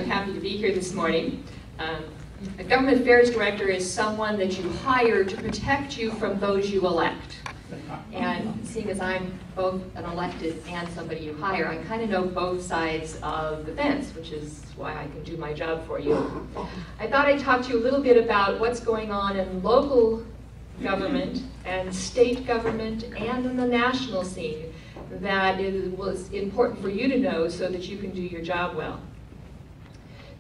happy to be here this morning. A government affairs director is someone that you hire to protect you from those you elect. And seeing as I'm both an elected and somebody you hire, I kind of know both sides of the fence, which is why I can do my job for you. I thought I'd talk to you a little bit about what's going on in local government and state government and in the national scene that was important for you to know so that you can do your job well.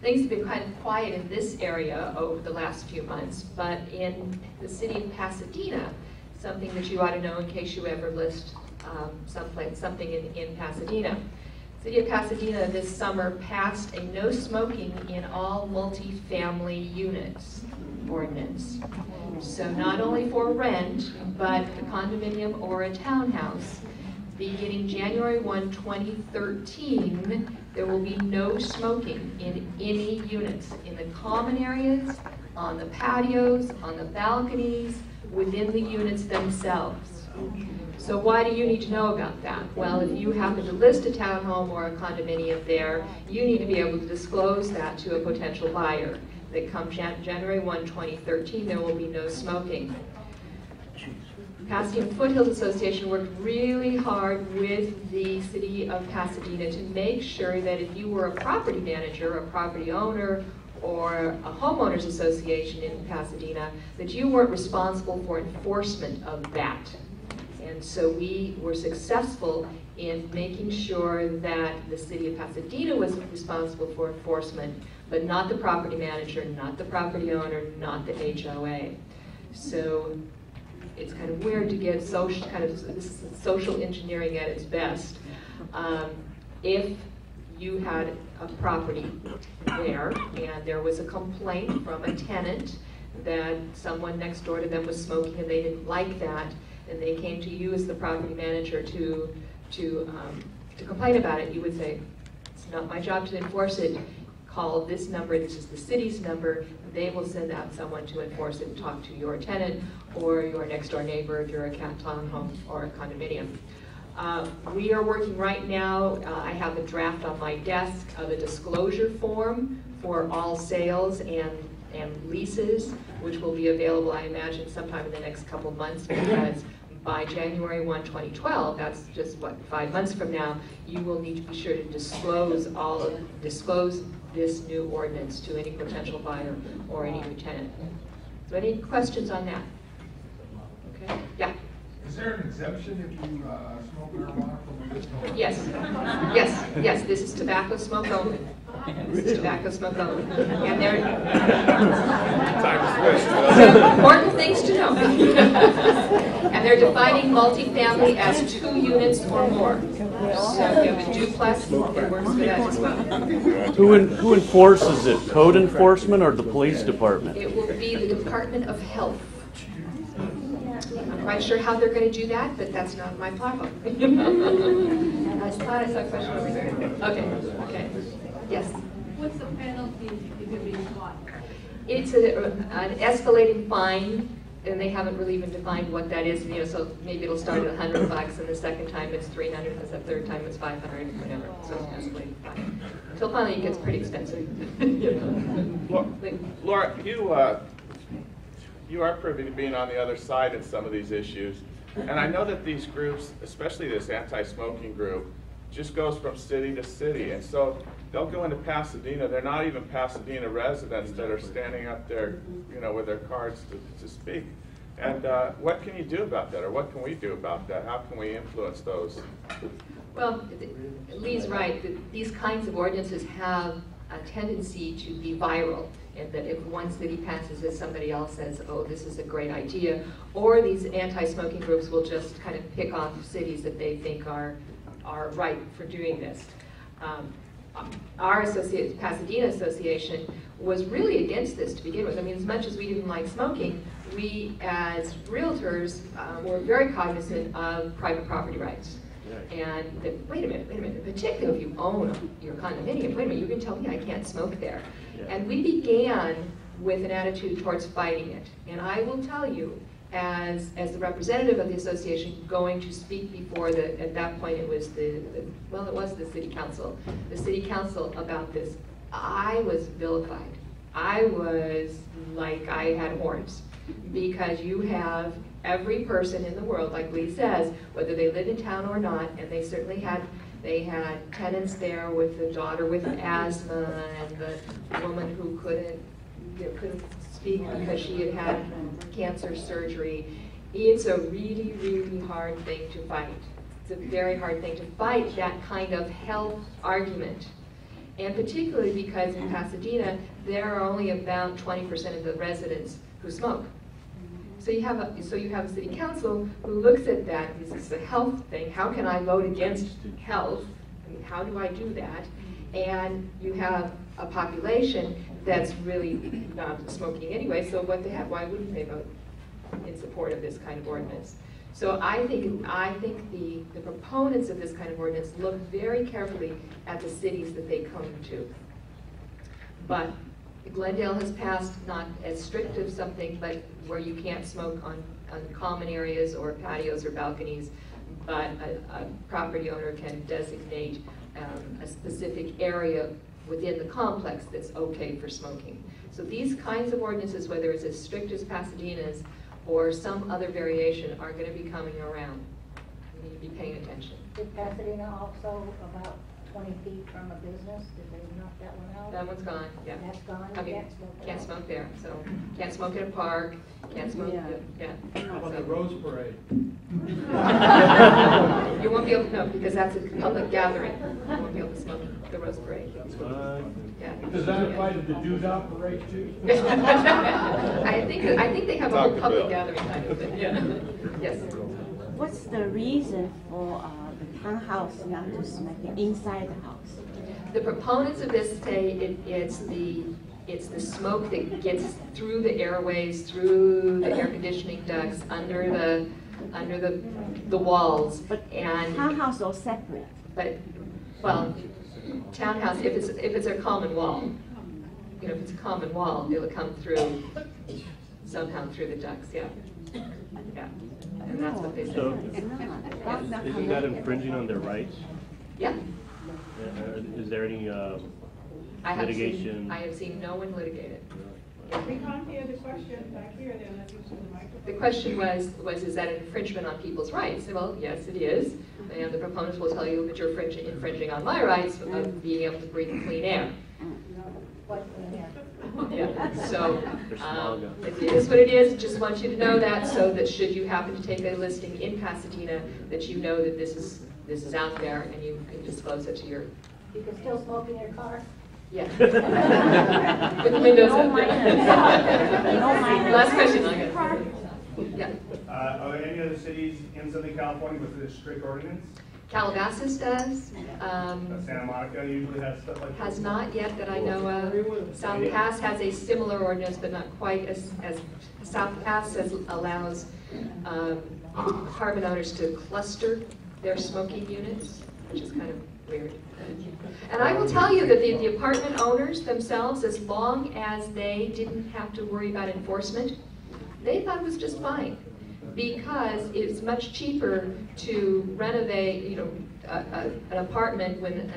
Things have been kind of quiet in this area over the last few months, but in the city of Pasadena, something that you ought to know in case you ever list something in Pasadena. The city of Pasadena this summer passed a no smoking in all multifamily units ordinance. So not only for rent, but a condominium or a townhouse. Beginning January 1, 2013, there will be no smoking in any units, in the common areas, on the patios, on the balconies, within the units themselves. So why do you need to know about that? Well, if you happen to list a townhome or a condominium there, you need to be able to disclose that to a potential buyer. That come January 1, 2013, there will be no smoking. Pasadena Foothills Association worked really hard with the city of Pasadena to make sure that if you were a property manager, a property owner, or a homeowners association in Pasadena, that you weren't responsible for enforcement of that. And so we were successful in making sure that the city of Pasadena was responsible for enforcement, but not the property manager, not the property owner, not the HOA. So it's kind of weird to get social, this is social engineering at its best. If you had a property there and there was a complaint from a tenant that someone next door to them was smoking and they didn't like that, and they came to you as the property manager to complain about it, you would say, it's not my job to enforce it. Call this number, this is the city's number, they will send out someone to enforce it and talk to your tenant or your next door neighbor if you're a townhome or a condominium. We are working right now, I have a draft on my desk of a disclosure form for all sales and leases, which will be available, I imagine, sometime in the next couple months, because by January 1, 2012, that's just, 5 months from now, you will need to be sure to disclose this new ordinance to any potential buyer or any new tenant. So any questions on that? Okay, yeah? Is there an exemption if you smoke marijuana from medicinal? Yes, this is tobacco smoke only. This is tobacco smoke only. And there are important things to know. And they're defining multifamily as 2 units or more. So if you have a duplex, it works for that as well. Who enforces it? Code enforcement or the police department? It will be the Department of Health. I'm quite sure how they're going to do that, but that's not my problem. I thought I saw a question over there. Okay. Yes? What's the penalty if you're being caught? It's an escalating fine, and they haven't really even defined what that is. So maybe it'll start at $100, and the second time it's $300, and the third time it's $500, whatever. So it's an escalating fine. Until finally it gets pretty expensive. Laura, you are privy to being on the other side in some of these issues. And I know that these groups, especially this anti-smoking group, just goes from city to city. And so they'll go into Pasadena. They're not even Pasadena residents that are standing up there, with their cards to speak. And what can you do about that? Or what can we do about that? How can we influence those? Well, Lee's right. These kinds of ordinances have a tendency to be viral. And that if one city passes it, somebody else says, oh, this is a great idea. Or these anti-smoking groups will just kind of pick off cities that they think are right for doing this. Our Pasadena Association was really against this to begin with. I mean, as much as we didn't like smoking, we as realtors were very cognizant of private property rights. And that, wait a minute, particularly if you own your condominium, wait a minute, you can tell me I can't smoke there. And we began with an attitude towards fighting it. And I will tell you, as the representative of the association going to speak before at that point it was the city council about this I was vilified. I was like I had horns, because you have every person in the world, like Lee says, whether they live in town or not, and they certainly had tenants there with the daughter with asthma and the woman who couldn't speak because she had had cancer surgery. It's a really, really hard thing to fight. It's a very hard thing to fight, that kind of health argument. And particularly because in Pasadena, there are only about 20% of the residents who smoke. So you have a city council who looks at that, this is a health thing, how can I vote against health? I mean, how do I do that? And you have a population that's really not smoking anyway, so what they have, why wouldn't they vote in support of this kind of ordinance? So I think the proponents of this kind of ordinance look very carefully at the cities that they come to. But Glendale has passed not as strict of something, but where you can't smoke on common areas or patios or balconies, but a property owner can designate a specific area within the complex that's okay for smoking. So these kinds of ordinances, whether it's as strict as Pasadena's or some other variation, are going to be coming around. You need to be paying attention. Is Pasadena also about 20 feet from a business? Did they knock that one out? That one's gone, yeah. That's gone? I mean, can't smoke there, so can't smoke in a park, can't smoke, yeah. How about the Rose Parade? You won't be able to know, because that's a public gathering. You won't be able to smoke the Rose Parade. Yeah. Does that apply to the Doodah Parade too? I think they have a whole Dr. public Bill. gathering kind of thing, yeah. Yes. What's the reason for the townhouse not to smoke it inside the house? The proponents of this say it's the smoke that gets through the airways, through the air conditioning ducts, under the walls. But and townhouse are separate. But well, townhouse, if it's a common wall, you know, if it's a common wall, it'll come through somehow through the ducts, yeah. Yeah. And that's what they say. So, It's not. isn't that infringing on their rights? Yeah. Is there any litigation? I have seen no one litigate it. We can't hear the question back here, then let's use the microphone. The question was is that an infringement on people's rights? Well, yes, it is. And the proponents will tell you that you're infringing on my rights of being able to breathe clean air. What, yeah. Yeah. So it is what it is. Just want you to know that, so that should you happen to take a listing in Pasadena, that you know that this is out there and you can disclose it to your. You can still smoke in your car? Yeah. With the windows No up. minors. No minors. Last question, I guess. Yeah. Are there any other cities in Southern California with a strict ordinance? Calabasas does. Santa Monica usually has stuff like that. Has not yet that I know of. South Pass has a similar ordinance, but not quite as South Pass allows apartment owners to cluster their smoking units, which is kind of weird. And I will tell you that the apartment owners themselves, as long as they didn't have to worry about enforcement, they thought it was just fine, because it's much cheaper to renovate, you know, an apartment when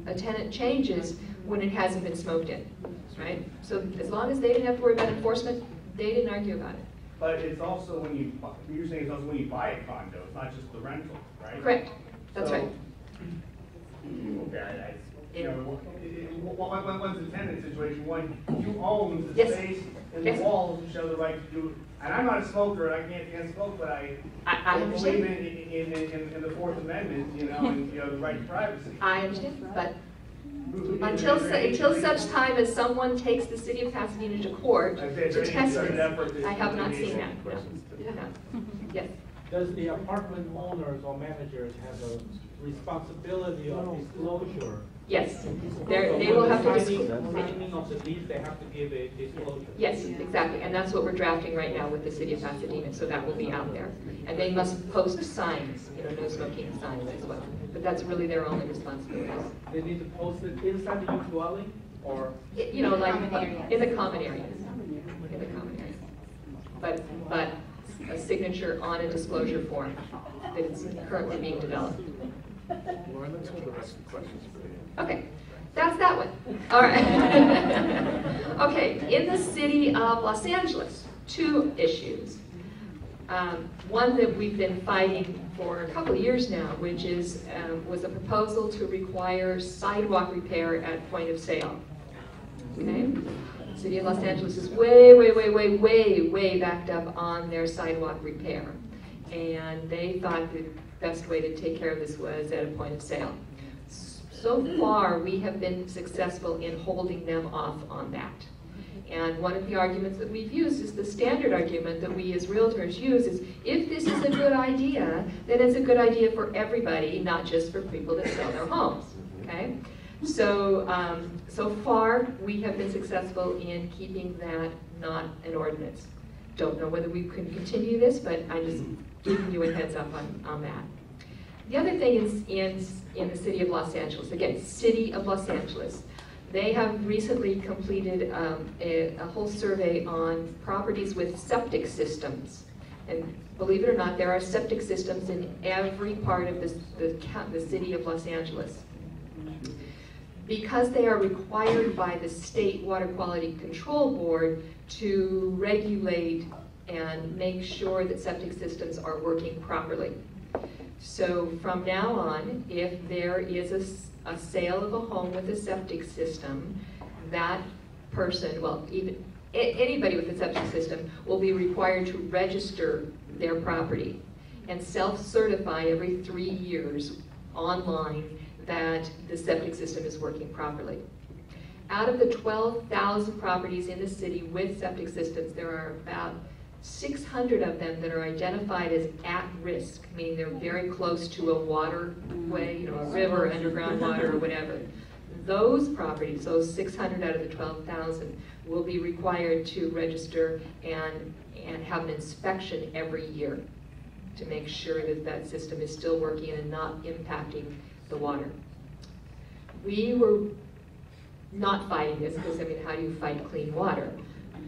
a tenant changes when it hasn't been smoked in, right? So as long as they didn't have to worry about enforcement, they didn't argue about it. But it's also when you're saying it's also when you buy a condo, it's not just the rental, right? Correct. That's So- right. Okay, you know, once a tenant situation, when you own the Yes. space and Yes. the walls, you show the right to do. And I'm not a smoker, and I can't smoke, but I I believe understand. in the Fourth Amendment, you know, and the right to privacy. I understand, but until such time as someone takes the city of Pasadena to court to test it, I have not seen that. No. No. Yes. Does the apartment owners or managers have a responsibility of disclosure? Yes. They will have to disclose. Signing of the lease, they have to give a disclosure. Yes, exactly, and that's what we're drafting right now with the city of Pasadena, so that will be out there. And they must post signs, you know, no smoking signs as well. But that's really their only responsibility. They need to post it inside the dwelling, or? You know, like Common areas. in the common areas. In the common areas. But a signature on a disclosure form that is currently being developed. Laura, let's hold the rest of the questions for the end. Okay. That's that one. All right. Okay, in the city of Los Angeles, 2 issues. One that we've been fighting for a couple of years now, which is was a proposal to require sidewalk repair at point of sale. Okay, the city of Los Angeles is way backed up on their sidewalk repair, and they thought the best way to take care of this was at a point of sale. So far, we have been successful in holding them off on that. And one of the arguments that we've used is the standard argument that we as realtors use is, if this is a good idea, then it's a good idea for everybody, not just for people that sell their homes, okay? So, so far, we have been successful in keeping that not an ordinance. Don't know whether we can continue this, but I'm just giving you a heads up on that. The other thing is in the city of Los Angeles. Again, city of Los Angeles. They have recently completed a whole survey on properties with septic systems. And believe it or not, there are septic systems in every part of the city of Los Angeles. Because they are required by the State Water Quality Control Board to regulate and make sure that septic systems are working properly. So from now on, if there is a sale of a home with a septic system, that person, well, even anybody with a septic system, will be required to register their property and self-certify every 3 years online that the septic system is working properly. Out of the 12,000 properties in the city with septic systems, there are about 600 of them that are identified as at risk, meaning they're very close to a waterway, a river, underground water, or whatever. Those properties, those 600 out of the 12,000, will be required to register and have an inspection every year to make sure that that system is still working and not impacting the water. We were not fighting this because, I mean, how do you fight clean water?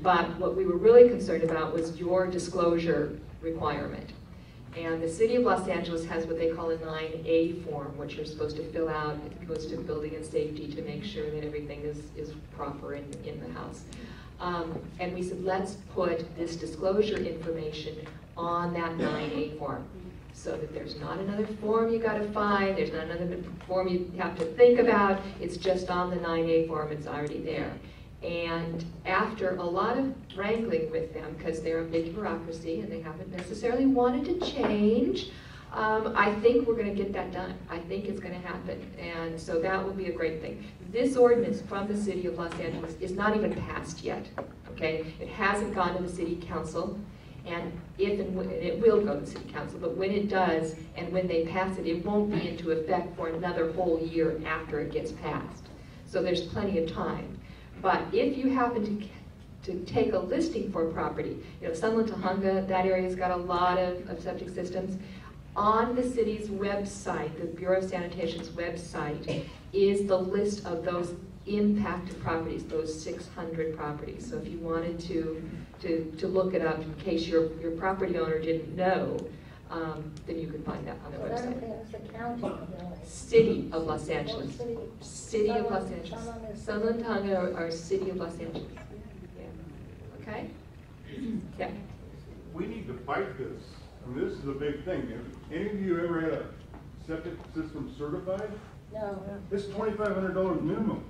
But what we were really concerned about was your disclosure requirement. And the city of Los Angeles has what they call a 9A form, which you're supposed to fill out. It goes to building and safety to make sure that everything is proper in the house. And we said, let's put this disclosure information on that 9A form, so that there's not another form you got to find, there's not another form you have to think about, it's just on the 9A form, it's already there. And after a lot of wrangling with them, because they're a big bureaucracy and they haven't necessarily wanted to change, I think we're going to get that done. I think it's going to happen, and so that will be a great thing. This ordinance from the city of Los Angeles is not even passed yet, okay? It hasn't gone to the city council. And if and when, it will go to the city council, but when it does, and when they pass it, it won't be into effect for another whole year after it gets passed. So there's plenty of time. But if you happen to take a listing for a property, Sunland Tujunga, that area's got a lot of septic systems. On the city's website, the Bureau of Sanitation's website, is the list of those impacted properties, those 600 properties. So if you wanted to look it up in case your property owner didn't know, then you can find that on their website. That's the county of LA. City of Los Angeles. Oh, City of Los Angeles. Sunland Tujunga or City of Los Angeles. Yeah. Okay? Yeah. We need to fight this. I mean, this is a big thing. Have any of you ever had a septic system certified? No. It's $2,500 minimum.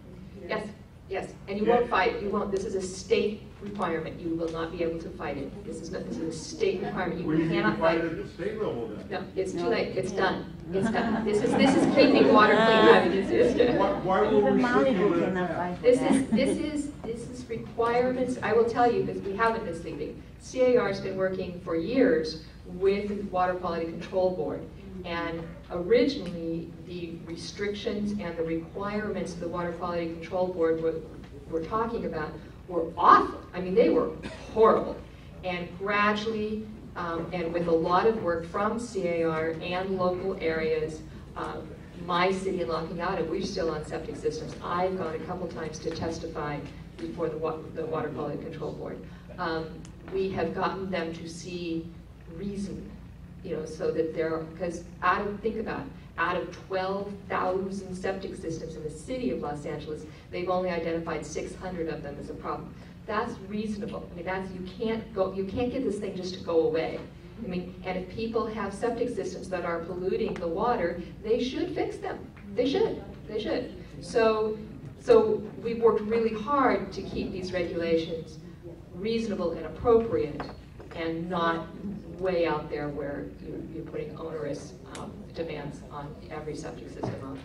Yes, yes, and you won't fight, you won't, this is a state requirement, you will not be able to fight it. This is a state requirement, We you need to cannot fight fight it it. at the state level then. No, it's too late, it's done, it's done. This is keeping water clean. I mean, Why were Even we Malibu sleeping cannot with fight for This that. is requirements, I will tell you, because we haven't been sleeping. CAR's been working for years with the Water Quality Control Board. And originally, the restrictions and the requirements the Water Quality Control Board were talking about were awful. I mean, they were horrible. And gradually, and with a lot of work from CAR and local areas, my city in LaCañada, we're still on septic systems. I've gone a couple times to testify before the Water Quality Control Board. We have gotten them to see reason, so that because think about it, out of 12,000 septic systems in the city of Los Angeles, they've only identified 600 of them as a problem. That's reasonable. I mean, you can't get this thing just to go away. I mean, and if people have septic systems that are polluting the water, they should fix them. They should. So we've worked really hard to keep these regulations reasonable and appropriate, and not way out there where you're putting onerous demands on every septic system owner.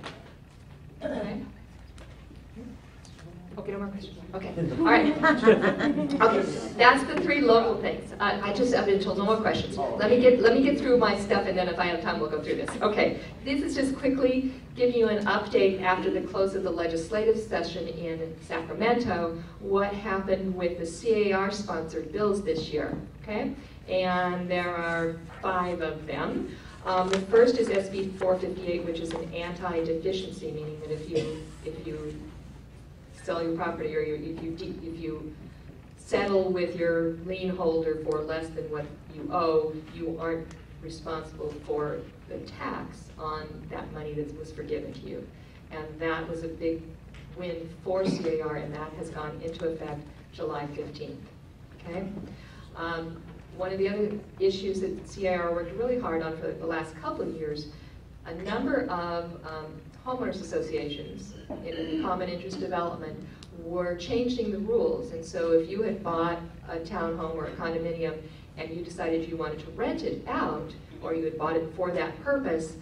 Okay? Okay, no more questions. Okay, all right. Okay, that's the 3 local things. I've been told no more questions. Let me get through my stuff, and then if I have time, we'll go through this. Okay, this is just quickly giving you an update after the close of the legislative session in Sacramento, what happened with the CAR-sponsored bills this year. Okay, and there are 5 of them. The first is SB 458, which is an anti-deficiency, meaning that if you sell your property, or if you settle with your lien holder for less than what you owe, you aren't responsible for the tax on that money that was forgiven to you. And that was a big win for CAR, and that has gone into effect July 15th. Okay? One of the other issues that CAR worked really hard on for the last couple of years, a number of homeowners associations in common interest development were changing the rules. And so if you had bought a townhome or a condominium and you decided you wanted to rent it out, or you had bought it for that purpose,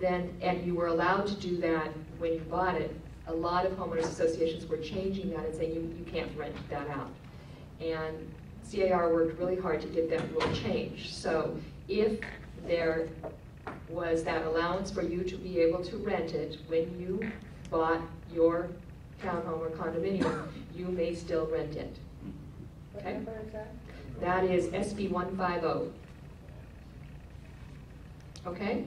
and you were allowed to do that when you bought it, a lot of homeowners associations were changing that and saying you can't rent that out. And CAR worked really hard to get that rule changed. So if there was that allowance for you to be able to rent it when you bought your townhome or condominium, you may still rent it. Okay? What number is that? That is SB 150. Okay?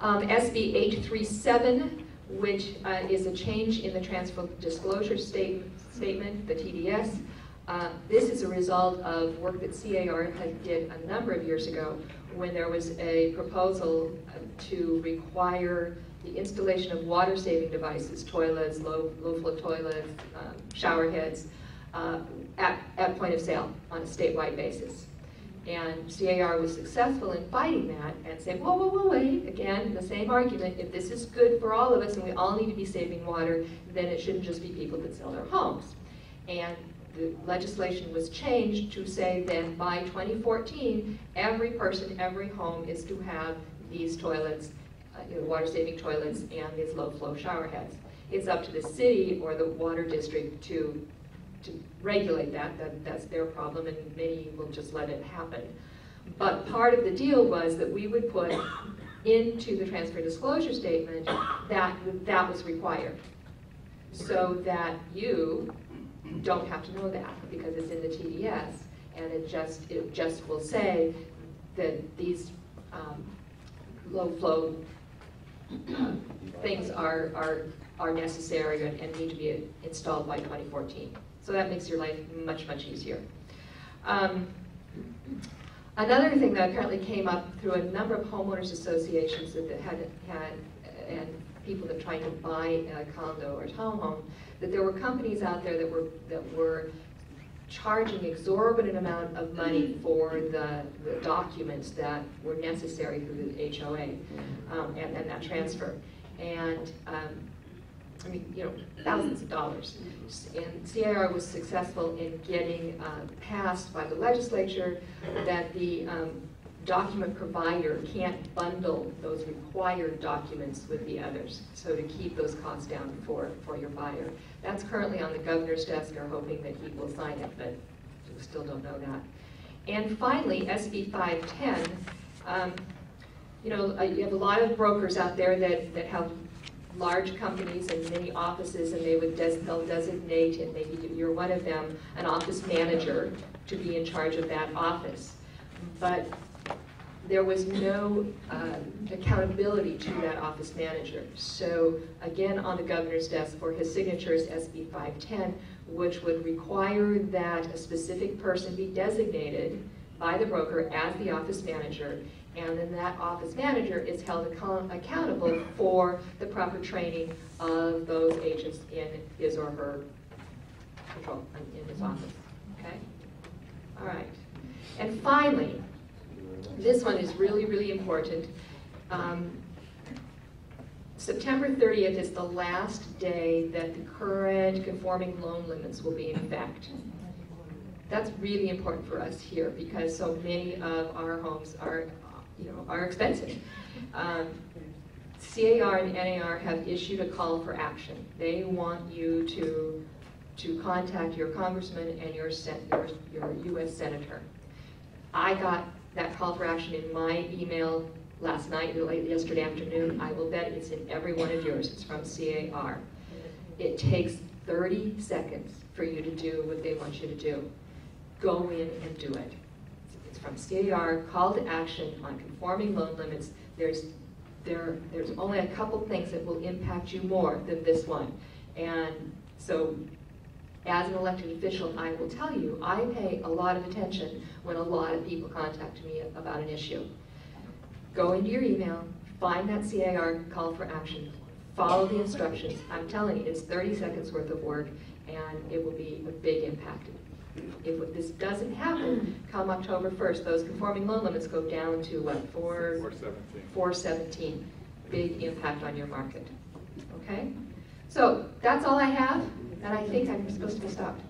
SB 837, which is a change in the transfer disclosure statement, the TDS. This is a result of work that CAR did a number of years ago, when there was a proposal to require the installation of water-saving devices, toilets, low-flow toilets, shower heads, at point of sale on a statewide basis. And CAR was successful in fighting that and saying, whoa, wait, again, the same argument, if this is good for all of us and we all need to be saving water, then it shouldn't just be people that sell their homes. And the legislation was changed to say that by 2014, every person, every home is to have these toilets, water-saving toilets, and these low-flow shower heads. It's up to the city or the water district to regulate that. That's their problem, and many will just let it happen. But part of the deal was that we would put into the transfer disclosure statement that was required, so that you don't have to know that because it's in the TDS, and it just will say that these low-flow things are necessary and need to be installed by 2014. So that makes your life much, much easier. Another thing that apparently came up through a number of homeowners associations that had and people that tried to buy a condo or townhome, that there were companies out there that were charging exorbitant amount of money for the documents that were necessary through the HOA and that transfer. And I mean, thousands of dollars. And CAR was successful in getting passed by the legislature that the document provider can't bundle those required documents with the others, so to keep those costs down for your buyer. That's currently on the governor's desk. We're hoping that he will sign it, but we still don't know that. And finally, SB 510. You have a lot of brokers out there that have large companies and many offices, and they'll designate, and maybe you're one of them, an office manager to be in charge of that office. But there was no accountability to that office manager. So again, on the governor's desk for his signature is SB 510, which would require that a specific person be designated by the broker as the office manager, And then that office manager is held accountable for the proper training of those agents in his or her control, in his office, okay? All right. And finally, this one is really, really important. September 30th is the last day that the current conforming loan limits will be in effect. That's really important for us here because so many of our homes are, are expensive. CAR and NAR have issued a call for action. They want you to contact your congressman and your U.S. senator. I got that call for action in my email last night, late yesterday afternoon. I will bet it's in every one of yours. It's from CAR. It takes 30 seconds for you to do what they want you to do. Go in and do it. It's from CAR, call to action on conforming loan limits. There's only a couple things that will impact you more than this one. And so as an elected official, I will tell you, I pay a lot of attention when a lot of people contact me about an issue. Go into your email, find that CAR call for action, follow the instructions. I'm telling you, it's 30 seconds worth of work, and it will be a big impact. If this doesn't happen, come October 1st, those conforming loan limits go down to what, 417. Big impact on your market. Okay? So that's all I have, and I think I'm supposed to be stopped.